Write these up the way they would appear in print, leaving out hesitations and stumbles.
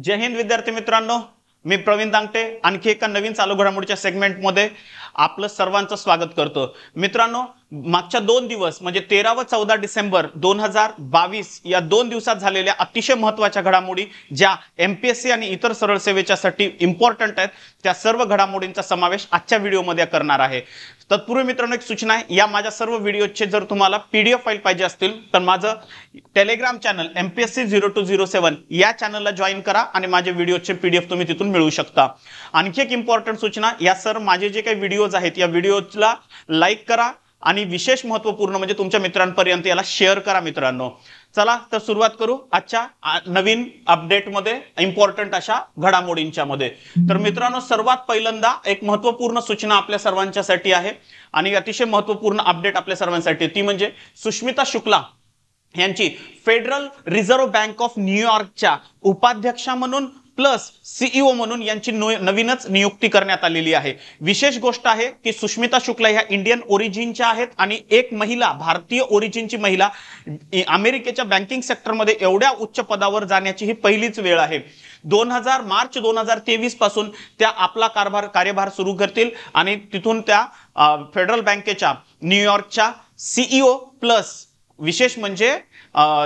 जय हिंद विद्यार्थी मित्रांनो, मी प्रवीण दांगटे आणखी एका नवीन चालू घडामोडीच्या सेगमेंटमध्ये आपलं सर्वांचं स्वागत करतो। मित्रांनो, मागच्या 2 दिवस म्हणजे 13 व 14 डिसेंबर 2022 या 2 दिवसात झालेल्या अतिशय महत्त्वाच्या घडामोडी ज्या एमपीएससी आणि इतर सरळ सेवेच्यासाठी इम्पॉर्टंट आहेत, त्या सर्व घडामोडींचा समावेश आजच्या व्हिडिओमध्ये करणार आहे। तत्पूर्वी मित्रांनो एक सूचना आहे, या माझ्या सर्व व्हिडिओचे जर तुम्हाला पीडीएफ फाईल पाहिजे असतील तर माझं टेलिग्राम चॅनल MPSC 0207 या चॅनलला जॉईन करा आणि माझे व्हिडिओचे पीडीएफ तुम्ही तिथून मिळवू शकता। आणखी एक इम्पॉर्टंट सूचना, या सर माझे जे काही व्हिडिओज आहेत या व्हिडिओला लाईक करा आणि विशेष महत्त्वपूर्ण म्हणजे तुमच्या मित्रांपर्यंत याला शेअर करा। मित्रांनो चला तर सुरुवात करू आजच्या नवीन अपडेटमध्ये, इम्पॉर्टंट अशा घडामोडींच्या मध्ये। तर मित्रांनो सर्वात पहिल्यांदा एक महत्त्वपूर्ण सूचना आपल्या सर्वांच्यासाठी आहे आणि अतिशय महत्त्वपूर्ण अपडेट आपल्या सर्वांसाठी, ती म्हणजे सुष्मिता शुक्ला यांची फेडरल रिझर्व्ह बँक ऑफ न्यूयॉर्कच्या उपाध्यक्षा म्हणून प्लस सीईओ म्हणून यांची नवीनच नियुक्ती करण्यात आलेली आहे। विशेष गोष्ट आहे की सुष्मिता शुक्ला ह्या इंडियन ओरिजिनच्या आहेत आणि एक महिला, भारतीय ओरिजिनची महिला अमेरिकेच्या बँकिंग सेक्टरमध्ये एवढ्या उच्च पदावर जाण्याची ही पहिलीच वेळ आहे। मार्च 2023 पासून त्या आपला कार्यभार सुरू करतील आणि तिथून त्या फेडरल बँकेच्या न्यूयॉर्कच्या सीईओ प्लस विशेष म्हणजे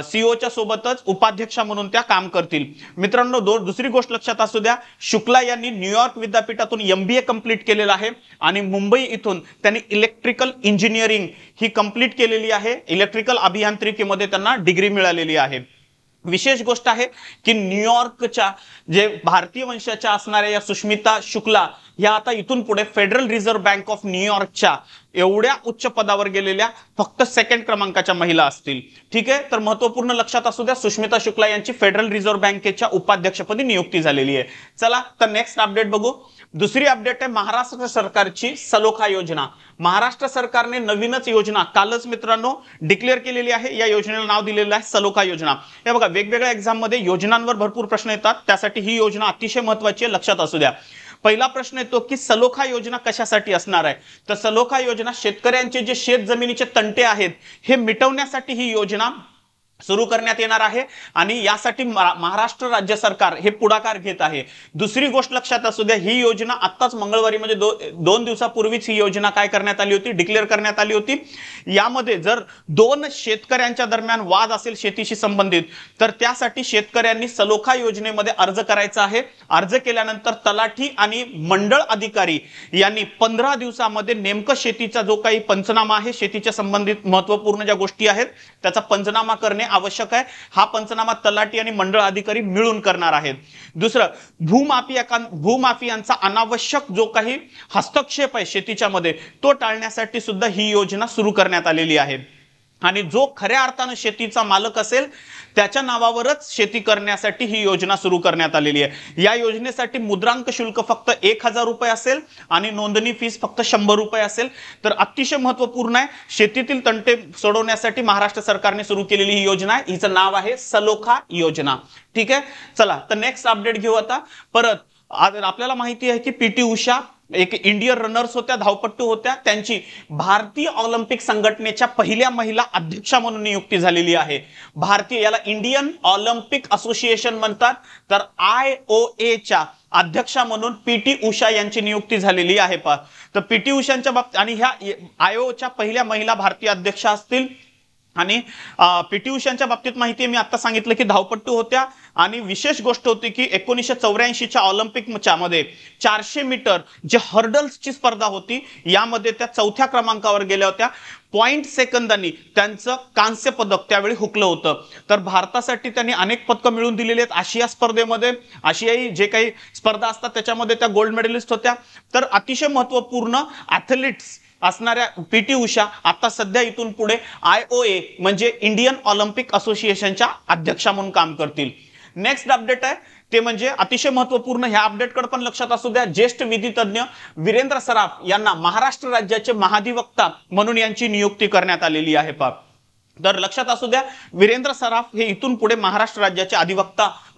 सीईओच्या सोबतच उपाध्यक्षा म्हणून त्या काम करतील। मित्रांनो दुसरी गोष्ट लक्षात असू द्या, शुक्ला यांनी न्यूयॉर्क विद्यापीठातून MBA कंप्लीट केलेला आहे आणि मुंबई इथून त्यांनी इलेक्ट्रिकल इंजिनिअरिंग ही कंप्लीट केलेली आहे। इलेक्ट्रिकल अभियांत्रिकीमध्ये त्यांना डिग्री मिळालेली आहे। विशेष गोष्ट आहे की न्यूयॉर्कच्या जे भारतीय वंशाच्या असणाऱ्या या सुष्मिता शुक्ला या आता इथून पुढे फेडरल रिझर्व्ह बँक ऑफ न्यूयॉर्कच्या एवढ्या उच्च पदावर गेलेल्या फक्त सेकंड क्रमांकाच्या महिला असतील। ठीक आहे, तर महत्त्वपूर्ण लक्षात असू द्या, सुष्मिता शुक्ला यांची फेडरल रिझर्व्ह बँकेच्या उपाध्यक्षपदी नियुक्ती झालेली आहे। चला तर नेक्स्ट अपडेट बघू। दुसरी अपडेट आहे महाराष्ट्र सरकारची सलोखा योजना। महाराष्ट्र सरकारने नवीनच योजना कालच मित्रांनो डिक्लेअर केलेली आहे। या योजनेला नाव दिलेलं आहे सलोखा योजना। हे बघा, वेगवेगळ्या एक्झाम मध्ये योजनांवर भरपूर प्रश्न येतात, त्यासाठी ही योजना अतिशय महत्त्वाची आहे, लक्षात असू द्या। पहिला प्रश्न येतो की सलोखा योजना कशासाठी असणार आहे, तर सलोखा योजना शेतकऱ्यांचे जे शेत जमिनीचे तंटे आहेत हे मिटवण्यासाठी ही योजना सुरू करण्यात येणार आहे आणि यासाठी महाराष्ट्र राज्य सरकार हे पुढाकार घेत आहे। दुसरी गोष्ट लक्षात असू द्या, ही योजना आत्ताच मंगळवारी म्हणजे 2 दिवसापूर्वीच ही योजना काय करण्यात आली होती, डिक्लेअर करण्यात आली होती। यामध्ये जर 2 शेतकऱ्यांच्या दरम्यान वाद असेल शेतीशी संबंधित तर त्यासाठी शेतकऱ्यांनी सलोखा योजनेमध्ये अर्ज करायचा आहे। अर्ज केल्यानंतर तलाठी आणि मंडळ अधिकारी यांनी 15 दिवसामध्ये नेमकं शेतीचा जो काही पंचनामा आहे, शेतीच्या संबंधित महत्त्वपूर्ण ज्या गोष्टी आहेत त्याचा पंचनामा करणे आवश्यक आहे। हा पंचनामा तलाठी आणि मंडळ अधिकारी मिळून करणार आहेत। दुसरं, भूमाफियांचा अनावश्यक जो काही हस्तक्षेप आहे शेतीच्या मध्ये तो टाळण्यासाठी सुद्धा ही योजना सुरू करण्यात आलेली आहे आणि जो खऱ्या अर्थाने शेतीचा मालक असेल त्याच्या नावावरच शेती करण्यासाठी ही योजना सुरू करण्यात आलेली आहे। या योजनेसाठी मुद्रांक शुल्क फक्त 1000 रुपये असेल आणि नोंदणी फीस फक्त 100 रुपये असेल। तर अतिशय महत्त्वपूर्ण आहे, शेतीतील तंटे सोडवण्यासाठी महाराष्ट्र सरकारने सुरू केलेली ही योजना आहे, हिचं नाव आहे सलोखा योजना। ठीक आहे, चला तर नेक्स्ट अपडेट घेऊ आता। परत आपल्याला माहिती आहे की PT उषा एक इंडियन रनर्स होत्या, धावपट्टू होत्या, त्यांची भारतीय ऑलिम्पिक संघटनेच्या पहिल्या महिला अध्यक्षा म्हणून नियुक्ती झालेली आहे। भारतीय, याला इंडियन ऑलिम्पिक असोसिएशन म्हणतात, तर IOA च्या अध्यक्षा म्हणून PT उषा यांची नियुक्ती झालेली आहे। तर PT उषांच्या बाबतीत आणि ह्या IOA च्या पहिल्या महिला भारतीय अध्यक्षा असतील आणि PT उषांच्या बाबतीत माहिती आहे, मी आता सांगितलं की धावपट्टू होत्या आणि विशेष गोष्ट होती की 1984 च्या ऑलिम्पिकच्या मध्ये 400 मीटर जे हर्डल्सची स्पर्धा होती यामध्ये त्या 4थ्या क्रमांकावर गेल्या होत्या। 0.5 सेकंदांनी त्यांचं कांस्य पदक त्यावेळी हुकलं होतं। तर भारतासाठी त्यांनी अनेक पदकं मिळवून दिलेली आहेत। आशिया स्पर्धेमध्ये, आशियाई जे काही स्पर्धा असतात त्याच्यामध्ये त्या गोल्ड मेडलिस्ट होत्या। तर अतिशय महत्त्वपूर्ण ॲथलीट्स असणाऱ्या PT उषा आता सध्या इथून पुढे IOA म्हणजे इंडियन ऑलिम्पिक असोसिएशनच्या अध्यक्षा म्हणून काम करतील। नेक्स्ट अपडेट आहे ते म्हणजे अतिशय महत्त्वपूर्ण, ह्या अपडेटकडे पण लक्षात असू द्या। ज्येष्ठ विधितज्ञ वीरेंद्र सराफ यांना महाराष्ट्र राज्याचे महाधिवक्ता म्हणून यांची नियुक्ती करण्यात आलेली आहे। तर लक्षात असू द्या, वीरेंद्र सराफ हे इथून पुढे महाराष्ट्र राज्याचे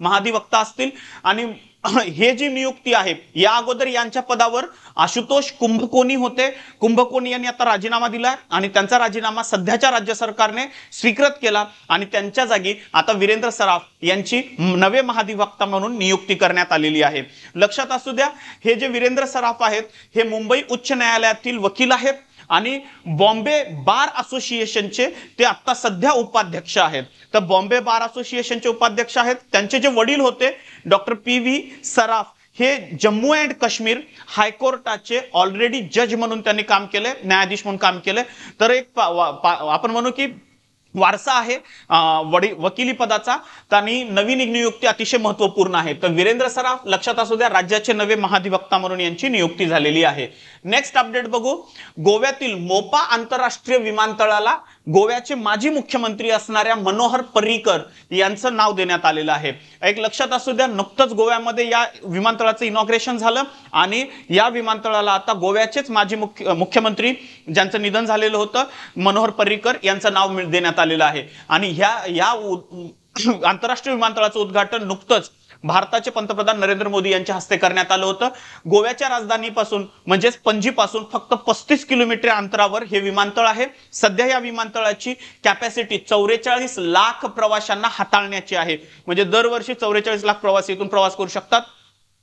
महाधिवक्ता असतील. आणि हे जी नियुक्ती आहे, या अगोदर यांच्या पदावर आशुतोष कुंभकोणी होते. कुंभकोणी यांनी आता राजीनामा दिला आणि त्यांचा राजीनामा सध्याच्या राज्य सरकारने स्वीकृत केला आणि त्यांच्या जागी आता वीरेंद्र सराफ यांची नवे महाधिवक्ता म्हणून नियुक्ती करण्यात आलेली आहे. लक्षात असू द्या, हे जे वीरेंद्र सराफ आहेत हे मुंबई उच्च न्यायालयातील वकील आहेत आणि बॉम्बे बार असोसिएशनचे ते आता सध्या उपाध्यक्ष आहेत. तर बॉम्बे बार असोसिएशनचे उपाध्यक्ष आहेत. त्यांचे जे वडील होते डॉक्टर पी.व्ही. सराफ, हे जम्मू अँड काश्मीर हायकोर्टाचे ऑलरेडी जज म्हणून त्यांनी काम केले, न्यायाधीश म्हणून काम केले. तर एक आपण म्हणू की वारसा आहे वकिली पदाचा. आणि नवीन नियुक्ती अतिशय महत्वपूर्ण आहे. तर वीरेंद्र सराफ लक्षात असू द्या, राज्याचे नवे महाधिवक्ता म्हणून यांची नियुक्ती झालेली आहे. नेक्स्ट अपडेट बघू. गोव्यातील मोपा आंतरराष्ट्रीय विमानतळाला गोव्याचे माजी मुख्यमंत्री असणाऱ्या मनोहर पर्रीकर यांचं नाव देण्यात आलेलं आहे. एक लक्षात असू द्या, नुकतंच गोव्यामध्ये या विमानतळाचं इनॉग्रेशन झालं आणि या विमानतळाला आता गोव्याचेच माजी मुख्यमंत्री ज्यांचं निधन झालेलं होतं मनोहर पर्रीकर यांचं नाव देण्यात आलेलं आहे. आणि या आंतरराष्ट्रीय विमानतळाचं उद्घाटन नुकतंच भारताचे पंतप्रधान नरेंद्र मोदी यांच्या हस्ते करण्यात आलं होतं. गोव्याच्या राजधानीपासून म्हणजेच पणजीपासून फक्त 35 किलोमीटर अंतरावर हे विमानतळ आहे. सध्या या विमानतळाची कॅपॅसिटी 44 लाख प्रवाशांना हाताळण्याची आहे. म्हणजे दरवर्षी 44 लाख प्रवासी इथून प्रवास करू शकतात.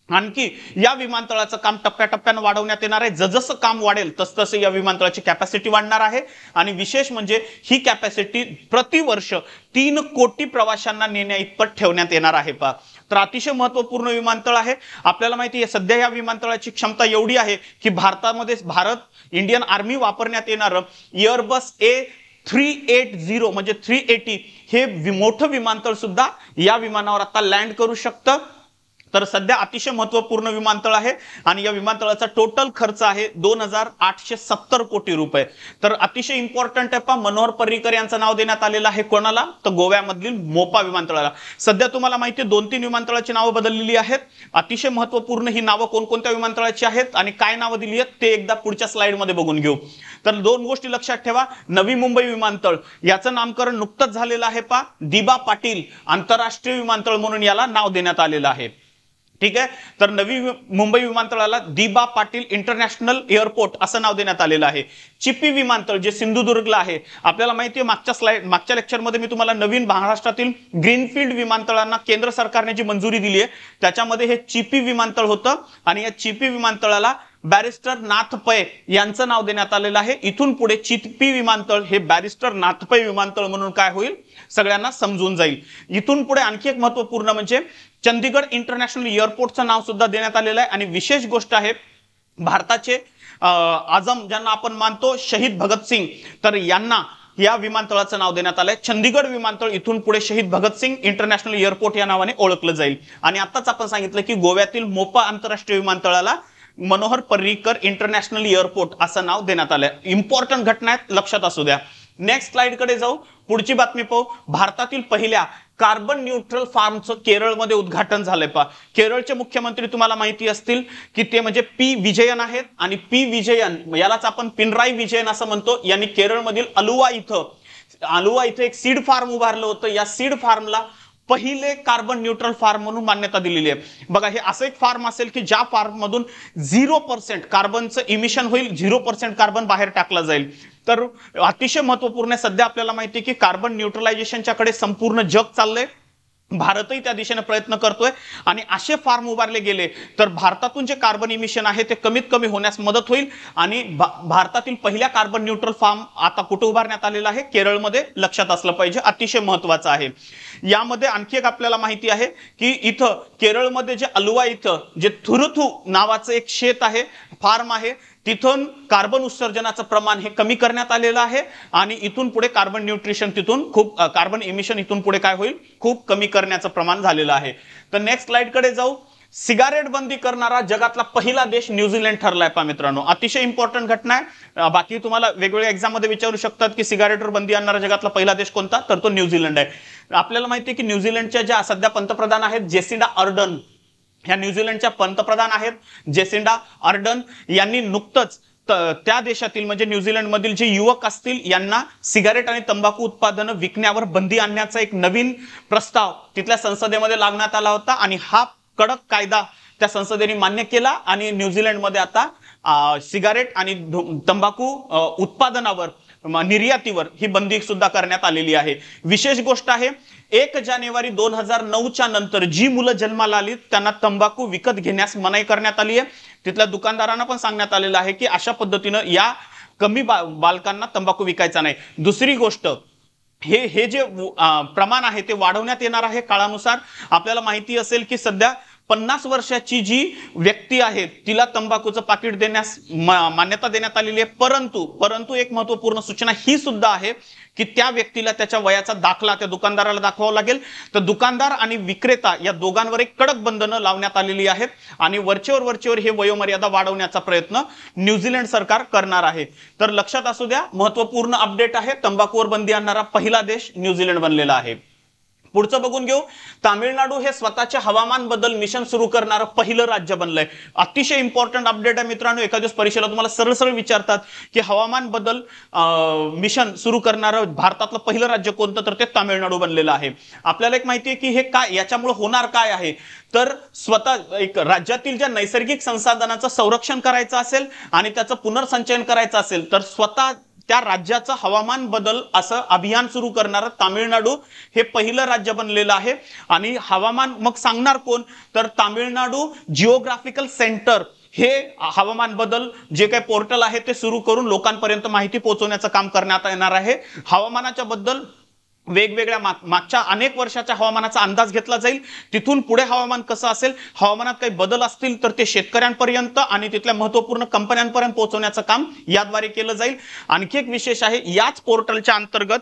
आणखी या विमानतळाचं काम टप्प्याटप्प्याने वाढवण्यात येणार आहे. जसं काम वाढेल तसतसं या विमानतळाची कॅपॅसिटी वाढणार आहे. आणि विशेष म्हणजे ही कॅपॅसिटी प्रतिवर्ष 3 कोटी प्रवाशांना नेण्या इतपत ठेवण्यात येणार आहे. तर अतिशय महत्वपूर्ण विमानतळ आहे. आपल्याला माहिती आहे सध्या या विमानतळाची क्षमता एवढी आहे की भारतामध्ये इंडियन आर्मी वापरण्यात येणारं एअरबस A380 म्हणजे 380 हे मोठं विमानतळ सुद्धा या विमानावर आता लँड करू शकतं. तर सध्या अतिशय महत्वपूर्ण विमानतळ आहे आणि या विमानतळाचा टोटल खर्च आहे 2,870 कोटी रुपये. तर अतिशय इम्पॉर्टंट आहे मनोहर पर्रीकर यांचं नाव देण्यात आलेलं आहे. कोणाला? तर गोव्यामधील मोपा विमानतळाला. सध्या तुम्हाला माहिती आहे 2-3 विमानतळाची नावं बदललेली आहेत. अतिशय महत्वपूर्ण ही नावं कोणकोणत्या विमानतळाची आहेत आणि काय नावं दिली आहेत ते एकदा पुढच्या स्लाइडमध्ये बघून घेऊ. तर 2 गोष्टी लक्षात ठेवा. नवी मुंबई विमानतळ याचं नामकरण नुकतंच झालेलं आहे. दिबा पाटील आंतरराष्ट्रीय विमानतळ म्हणून याला नाव देण्यात आलेलं आहे. ठीक आहे. तर नवी मुंबई विमानतळाला दिबा पाटील इंटरनॅशनल एअरपोर्ट असं नाव देण्यात आलेलं आहे. चिपी विमानतळ जे सिंधुदुर्गला आहे. आपल्याला माहिती आहे मागच्या लेक्चरमध्ये मी तुम्हाला नवीन महाराष्ट्रातील ग्रीनफील्ड विमानतळांना केंद्र सरकारने जी मंजुरी दिली आहे त्याच्यामध्ये हे चिपी विमानतळ होतं आणि या चिपी विमानतळाला बॅरिस्टर नाथ पै यांचं नाव देण्यात आलेलं आहे. इथून पुढे चिपी विमानतळ हे बॅरिस्टर नाथ पै विमानतळ म्हणून काय होईल सगळ्यांना समजून जाईल. इथून पुढे आणखी एक महत्वपूर्ण म्हणजे चंदीगड इंटरनॅशनल एअरपोर्टचं नाव सुद्धा देण्यात आलेलं आहे. आणि विशेष गोष्ट आहे भारताचे आझम ज्यांना आपण मानतो शहीद भगतसिंग, तर यांना या विमानतळाचं नाव देण्यात आलंय चंदीगड विमानतळ. इथून पुढे शहीद भगतसिंग इंटरनॅशनल एअरपोर्ट या नावाने ओळखलं जाईल. आणि आताच आपण सांगितलं की गोव्यातील मोपा आंतरराष्ट्रीय विमानतळाला मनोहर पर्रीकर इंटरनॅशनल एअरपोर्ट असं नाव देण्यात आलंय. इम्पॉर्टंट घटना आहेत, लक्षात असू द्या. नेक्स्ट स्लाइड कडे जाऊ. पुढची बातमी पाहू. भारतातील पहिल्या कार्बन न्यूट्रल फार्मचं केरळमध्ये उद्घाटन झालंय. केरळचे मुख्यमंत्री तुम्हाला माहिती असतील की ते म्हणजे पी विजयन आहेत. आणि पी विजयन यालाच आपण पिनराई विजयन असं म्हणतो. यांनी केरळमधील अलुवा इथं एक सीड फार्म उभारलं होतं. या सीड फार्मला पहिले कार्बन न्यूट्रल फार्म म्हणून मान्यता दिलेली आहे. बघा, हे असं एक फार्म असेल की ज्या फार्म मधून 0% कार्बनचं इमिशन होईल, 0% कार्बन बाहेर टाकला जाईल. तर अतिशय महत्वपूर्ण सध्या आपल्याला माहिती आहे की कार्बन न्यूट्रलायझेशनच्या कडे संपूर्ण जग चाललंय. भारतही त्या दिशेने प्रयत्न करतोय आणि असे फार्म उभारले गेले तर भारतातून जे कार्बन इमिशन आहे ते कमीत कमी होण्यास मदत होईल. आणि भारतातील पहिल्या कार्बन न्यूट्रल फार्म आता कुठे उभारण्यात आलेला आहे? केरळमध्ये. लक्षात असलं पाहिजे, अतिशय महत्वाचं आहे. यामध्ये आणखी एक आपल्याला माहिती आहे की इथं केरळमध्ये जे अलुवा इथं जे थुरुथू नावाचं एक शेत आहे, फार्म आहे, तिथून कार्बन उत्सर्जनाचं प्रमाण हे कमी करण्यात आलेलं आहे. आणि इथून पुढे कार्बन न्यूट्रिशन कार्बन इमिशन इथून पुढे काय होईल, खूप कमी करण्याचं प्रमाण झालेलं आहे. तर नेक्स्ट स्लाइड कडे जाऊ. सिगारेट बंदी करणारा जगातला पहिला देश न्यूझीलंड ठरलाय मित्रांनो. अतिशय इम्पॉर्टंट घटना आहे. बाकी तुम्हाला वेगवेगळ्या एक्झाम मध्ये विचारू शकतात की सिगारेटवर बंदी आणणारा जगातला पहिला देश कोणता, तर तो न्यूझीलंड आहे. आपल्याला माहिती आहे की न्यूझीलंडच्या ज्या सध्या पंतप्रधान आहेत जेसिंडा अर्डन, ह्या न्यूझीलंडच्या पंतप्रधान आहेत जेसिंडा अर्डन यांनी नुकतंच त्या देशातील म्हणजे न्यूझीलंड मधील जे युवक असतील यांना सिगारेट आणि तंबाखू उत्पादनं विकण्यावर बंदी आणण्याचा एक नवीन प्रस्ताव तिथल्या संसदेमध्ये लावण्यात आला होता आणि हा कडक कायदा त्या संसदेने मान्य केला आणि न्यूझीलंडमध्ये आता सिगारेट आणि तंबाखू उत्पादनावर निर्यातीवर ही बंदी सुद्धा करण्यात आलेली आहे। विशेष गोष्ट आहे 1 जानेवारी 2009च्या नंतर जी मुलं जन्माला आली त्यांना तंबाखू विकत घेण्यास मनाई करण्यात आली आहे। तिथल्या दुकानदारांना पण सांगण्यात आलेलं आहे की अशा पद्धतीनं या कमी बालकांना तंबाखू विकायचा नाही। दुसरी गोष्ट हे जे प्रमाण आहे ते वाढवण्यात येणार आहे काळानुसार। आपल्याला माहिती असेल की सध्या 50 वर्षाची जी व्यक्ती आहे तिला तंबाखूचं पाकिट देण्यास मान्यता देण्यात आलेली आहे। परंतु एक महत्त्वपूर्ण सूचना ही सुद्धा आहे की त्या व्यक्तीला त्याच्या वयाचा दाखला त्या दुकानदाराला दाखवावा लागेल। तर दुकानदार आणि विक्रेता या दोघांवर एक कडक बंधनं लावण्यात आलेली आहेत आणि वरचेवर हे वयोमर्यादा वाढवण्याचा प्रयत्न न्यूझीलंड सरकार करणार आहे। तर लक्षात असू द्या, महत्त्वपूर्ण अपडेट आहे, तंबाखूवर बंदी आणणारा पहिला देश न्यूझीलंड बनलेला आहे। पुढचं बघून घेऊ, तामिळनाडू हे स्वतःच्या हवामान बदल मिशन सुरू करणारं पहिलं राज्य बनलंय। अतिशय इम्पॉर्टंट अपडेट आहे मित्रांनो। एका दिवस परीक्षेला तुम्हाला सरळ विचारतात की हवामान बदल मिशन सुरू करणारं भारतातलं पहिलं राज्य कोणतं, तर ते तामिळनाडू बनलेलं आहे। आपल्याला एक माहिती आहे की हे काय, याच्यामुळे होणार काय आहे, तर स्वतः एक राज्यातील ज्या नैसर्गिक संसाधनांचं संरक्षण करायचं असेल आणि त्याचं पुनर्संचयन करायचं असेल तर स्वतः त्या राज्याचं हवामान बदल असं अभियान सुरू करणारं तामिळनाडू हे पहिलं राज्य बनलेलं आहे। आणि हवामान मग सांगणार कोण, तर तामिळनाडू जिओग्राफिकल सेंटर हे हवामान बदल जे काही पोर्टल आहे ते सुरू करून लोकांपर्यंत माहिती पोहोचवण्याचं काम करण्यात येणार आहे। हवामानाच्या बद्दल वेगवेगळ्या मागच्या अनेक वर्षाच्या हवामानाचा अंदाज घेतला जाईल। तिथून पुढे हवामान कसं असेल, हवामानात काही बदल असतील तर ते शेतकऱ्यांपर्यंत आणि तिथल्या महत्त्वपूर्ण कंपन्यांपर्यंत पोहोचवण्याचं काम याद्वारे केलं जाईल। आणखी एक विशेष आहे, याच पोर्टलच्या अंतर्गत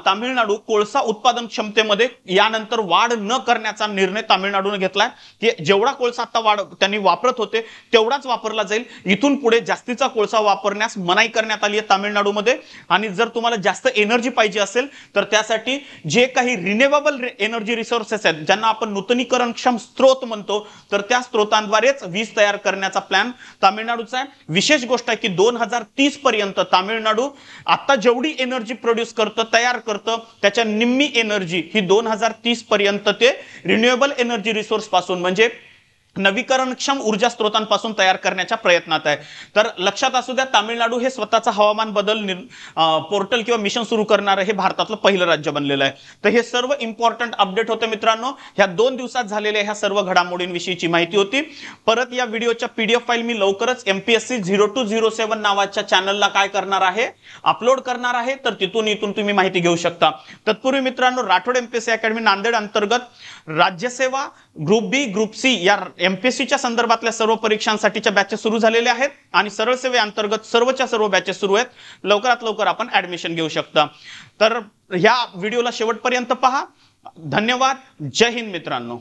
तामिळनाडू कोळसा उत्पादन क्षमतेमध्ये यानंतर वाढ न करण्याचा निर्णय तामिळनाडूने घेतलाय की जेवढा कोळसा आता त्यांनी वापरत होते तेवढाच वापरला जाईल। इथून पुढे जास्तीचा कोळसा वापरण्यास मनाई करण्यात आली आहे तामिळनाडूमध्ये। आणि जर तुम्हाला जास्त एनर्जी पाहिजे असेल तर त्यासाठी जे काही रिन्युएबल एनर्जी रिसोर्सेस आहेत ज्यांना आपण नूतनीकरणक्षम स्त्रोत म्हणतो तर त्या स्त्रोतांद्वारेच वीज तयार करण्याचा प्लॅन तामिळनाडूचा आहे। विशेष गोष्ट आहे की 2030 पर्यंत तामिळनाडू आता जेवढी एनर्जी प्रोड्यूस करतं तयार करतं त्याच्या निम्मी एनर्जी ही 2030 पर्यंत ते रिन्युएबल एनर्जी रिसोर्स पासून म्हणजे नवीकरणक्षम ऊर्जा स्त्रोतांपासून तयार करण्याच्या प्रयत्नात आहे। तर लक्षात असू द्या, तामिळनाडू हे स्वतःचा हवामान बदल पोर्टल किंवा मिशन सुरू करणारं हे भारतातलं पहिलं राज्य बनलेलं आहे। तर हे सर्व इम्पॉर्टंट अपडेट होते मित्रांनो। ह्या 2 दिवसात झालेल्या ह्या सर्व घडामोडींविषयीची माहिती होती। परत या व्हिडिओच्या PDF फाईल मी लवकरच MPSC 0207 नावाच्या चॅनलला काय करणार आहे, अपलोड करणार आहे। तर इथून तुम्ही माहिती घेऊ शकता। तत्पूर्वी मित्रांनो, राठोड MPSC अकॅडमी नांदेड अंतर्गत राज्यसेवा ग्रुप बी ग्रुप सी या MPSCच्या संदर्भातल्या सर्व परीक्षांसाठीच्या बॅचेस सुरू झालेल्या आहेत आणि सरळ सेवेअंतर्गत सर्वच्या सर्व बॅचेस सुरू आहेत। लवकरात लवकर आपण ऍडमिशन घेऊ शकता। तर ह्या व्हिडिओला शेवटपर्यंत पहा। धन्यवाद। जय हिंद मित्रांनो।